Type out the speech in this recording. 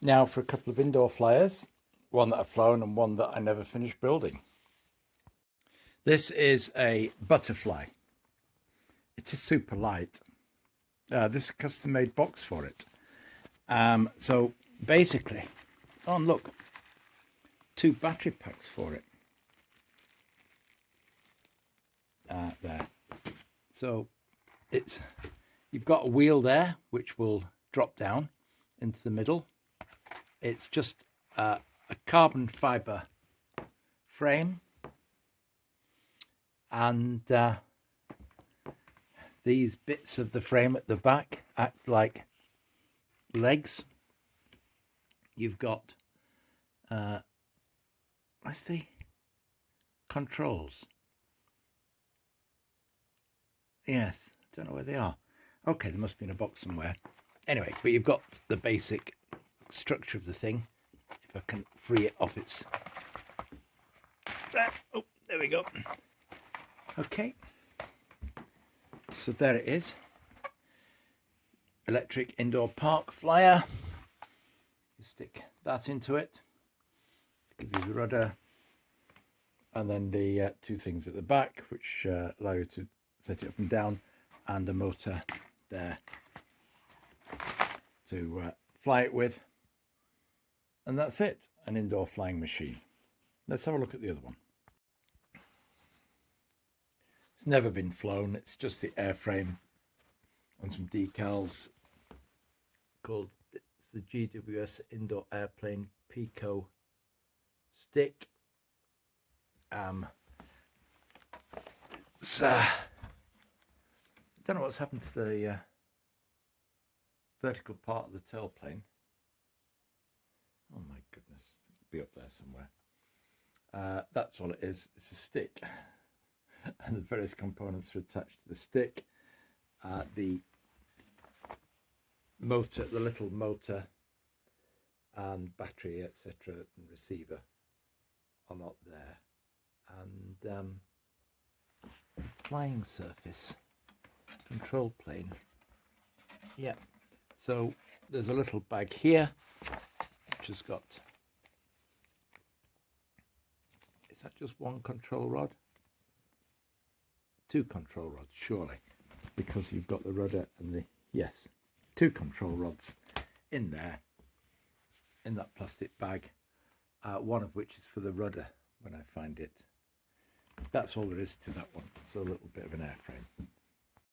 Now for a couple of indoor flyers, one that I've flown and one that I never finished building. This is a butterfly. It is super light. This is a custom made box for it. So basically, oh and look, 2 battery packs for it. There. So you've got a wheel there which will drop down into the middle. It's just a carbon fiber frame, and these bits of the frame at the back act like legs. You've got what's the controls? Yes, I don't know where they are. Okay, they must be in a box somewhere. Anyway, but you've got the basic structure of the thing. If I can free it off its... Oh, there we go. Okay. So there it is. Electric indoor park flyer. You stick that into it. Give you the rudder. And then the 2 things at the back, which allow you to set it up and down, and a motor there to fly it with. And that's it, an indoor flying machine. Let's have a look at the other one. It's never been flown, it's just the airframe and some decals called, it's the GWS Indoor Airplane Pico stick. I don't know what's happened to the vertical part of the tailplane. Oh my goodness, it'll be up there somewhere. That's all it is. It's a stick, and the various components are attached to the stick. The motor, the little motor, and battery, etc., and receiver are not there. And flying surface, control plane. Yeah. So there's a little bag here, which has got, is that just 1 control rod? 2 control rods, surely, because you've got the rudder and the, yes, 2 control rods in there, in that plastic bag, one of which is for the rudder when I find it. That's all there is to that one. It's a little bit of an airframe.